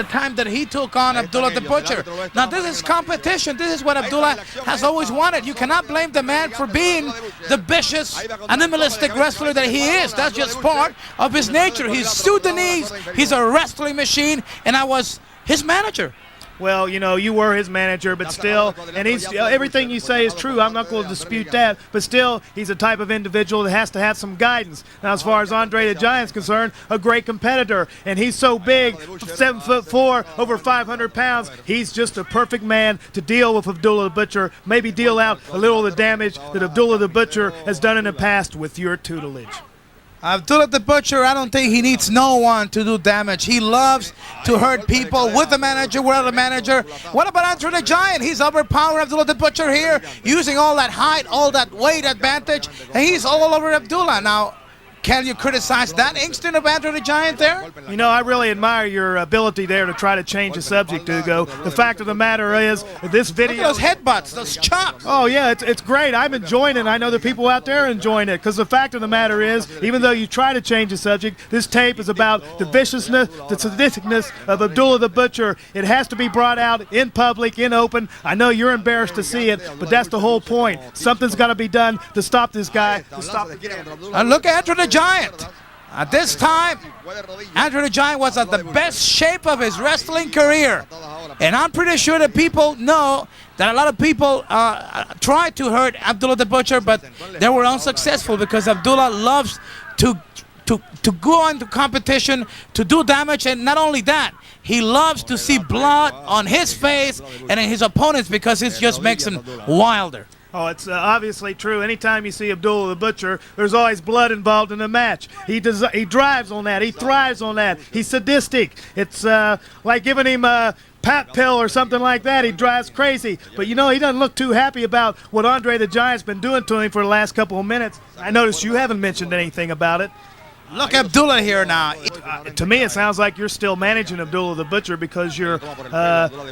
the time that he took on Abdullah the Butcher. Now this is competition. This is what Abdullah has always wanted. You cannot blame the man for being the vicious, animalistic wrestler that he is. That's just part of his nature. He's Sudanese. He's a wrestling machine, and I was his manager. Well, you know, you were his manager, but still, and he's everything you say is true. I'm not going to dispute that, but still, he's a type of individual that has to have some guidance. Now, as far as Andre the Giant's concerned, a great competitor, and he's so big, 7'4", over 500 pounds. He's just a perfect man to deal with Abdullah the Butcher. Maybe deal out a little of the damage that Abdullah the Butcher has done in the past with your tutelage. Abdullah the Butcher, I don't think he needs no one to do damage. He loves to hurt people with the manager, without the manager. What about Andre the Giant? He's overpowering Abdullah the Butcher here, using all that height, all that weight advantage, and he's all over Abdullah. Now, can you criticize that instinct of Andre the Giant there? You know, I really admire your ability there to try to change the subject, Hugo. The fact of the matter is, this video... Look at those headbutts, those chops. Oh, yeah, it's great. I'm enjoying it. I know the people out there are enjoying it, because the fact of the matter is, even though you try to change the subject, this tape is about the viciousness, the sadisticness of Abdullah the Butcher. It has to be brought out in public, in open. I know you're embarrassed to see it, but that's the whole point. Something's got to be done to stop this guy, to stop the camera. And look at Andre the Giant. At this time, Andre the Giant was at the best shape of his wrestling career. And I'm pretty sure that people know that a lot of people tried to hurt Abdullah the Butcher, but they were unsuccessful because Abdullah loves to go into competition, to do damage, and not only that, he loves to see blood on his face and in his opponents because it just makes him wilder. Oh, it's obviously true. Anytime you see Abdullah the Butcher, there's always blood involved in the match. He drives on that. He thrives on that. He's sadistic. It's like giving him a pap pill or something like that. He drives crazy. But, you know, he doesn't look too happy about what Andre the Giant's been doing to him for the last couple of minutes. I noticed you haven't mentioned anything about it. Look at Abdullah here now. To me, it sounds like you're still managing Abdullah the Butcher because you're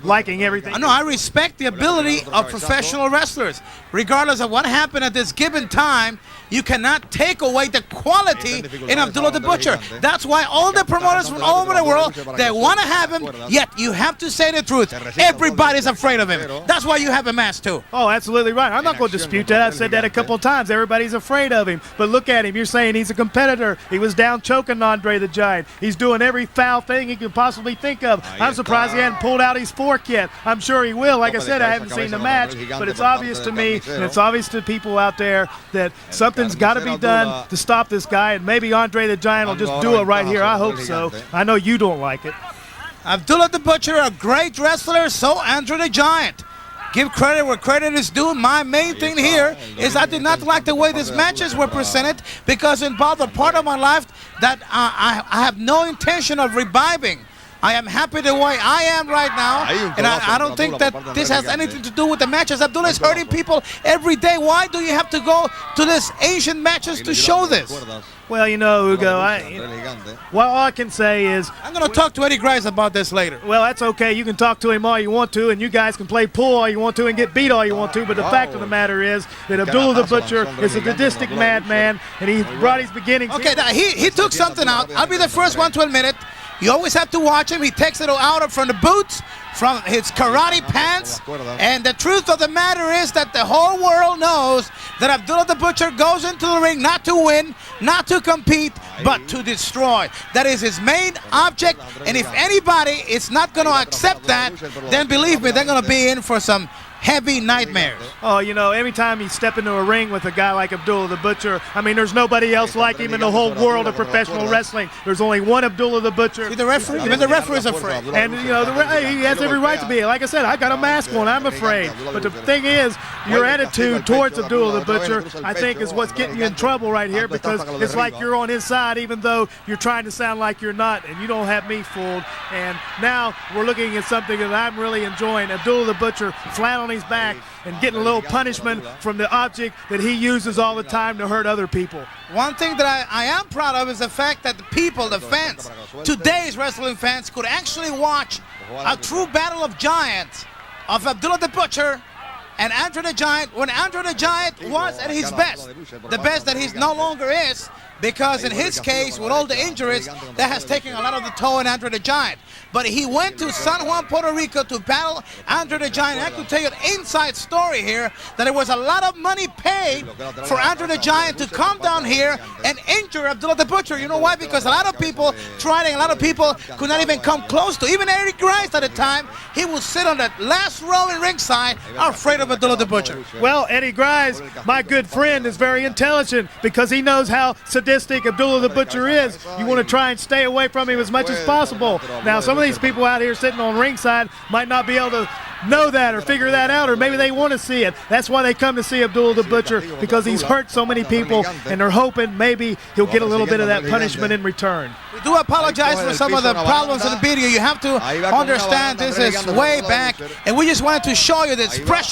liking everything. No, I respect the ability of professional wrestlers. Regardless of what happened at this given time, you cannot take away the quality in Abdullah the Butcher. That's why all the promoters from all over the world, they want to have him, yet you have to say the truth. Everybody's afraid of him. That's why you have a match too. Oh, absolutely right. I'm not going to dispute that. I've said that a couple of times. Everybody's afraid of him. But look at him. You're saying he's a competitor. He was down choking Andre the Giant. He's doing every foul thing he could possibly think of. I'm surprised he hadn't pulled out his fork yet. I'm sure he will. Like I said, I haven't seen the match, but it's obvious to me and it's obvious to people out there that something's got to be done to stop this guy, and maybe Andre the Giant will just do it right here. I hope so. I know you don't like it. Abdullah the Butcher, a great wrestler, so Andre the Giant. Give credit where credit is due. My main thing here is I did not like the way these matches were presented because it involved a part of my life that I have no intention of reviving. I am happy the way I am right now, and I don't think that this has anything to do with the matches. Abdullah is hurting people every day. Why do you have to go to these ancient matches to show this? Well, you know, Hugo, all I can say is... I'm going to talk to Eddie Grice about this later. Well, that's okay. You can talk to him all you want to, and you guys can play pool all you want to and get beat all you want to, but the fact of the matter is that Abdullah the Butcher is a sadistic madman, and he brought his beginnings... Okay, now he took something out. I'll be the first one to admit it. You always have to watch him. He takes it out from the boots, from his karate pants. And the truth of the matter is that the whole world knows that Abdullah the Butcher goes into the ring not to win, not to compete, but to destroy. That is his main object. And if anybody is not going to accept that, then believe me, they're going to be in for some heavy nightmares. Oh, you know, every time you step into a ring with a guy like Abdullah the Butcher, I mean, there's nobody else like him in the whole world of professional wrestling. There's only one Abdullah the Butcher. See, the referee, even the referee is afraid. And, you know, he has every right to be. Like I said, I got a mask on. I'm afraid. But the thing is, your attitude towards Abdullah the Butcher, I think, is what's getting you in trouble right here because it's like you're on his side even though you're trying to sound like you're not, and you don't have me fooled. And now we're looking at something that I'm really enjoying. Abdullah the Butcher flat on his back and getting a little punishment from the object that he uses all the time to hurt other people. One thing that I am proud of is the fact that the people, the fans, today's wrestling fans could actually watch a true battle of giants of Abdullah the Butcher and Andre the Giant when Andre the Giant was at his best. The best that he no longer is because in his case, with all the injuries, that has taken a lot of the toll on Andre the Giant. But he went to San Juan, Puerto Rico to battle Andre the Giant. I could tell you an inside story here that there was a lot of money paid for Andre the Giant to come down here and injure Abdullah the Butcher. You know why? Because a lot of people tried and a lot of people could not even come close to. Even Eric Grice at the time, he would sit on that last row in ringside, afraid of Abdullah the Butcher. Well, Eddie Grice, my good friend, is very intelligent because he knows how sadistic Abdullah the Butcher is. You want to try and stay away from him as much as possible. Now, some of these people out here sitting on ringside might not be able to know that or figure that out, or maybe they want to see it. That's why they come to see Abdullah the Butcher, because he's hurt so many people, and they're hoping maybe he'll get a little bit of that punishment in return. We do apologize for some of the problems in the video. You have to understand this is way back, and we just wanted to show you this precious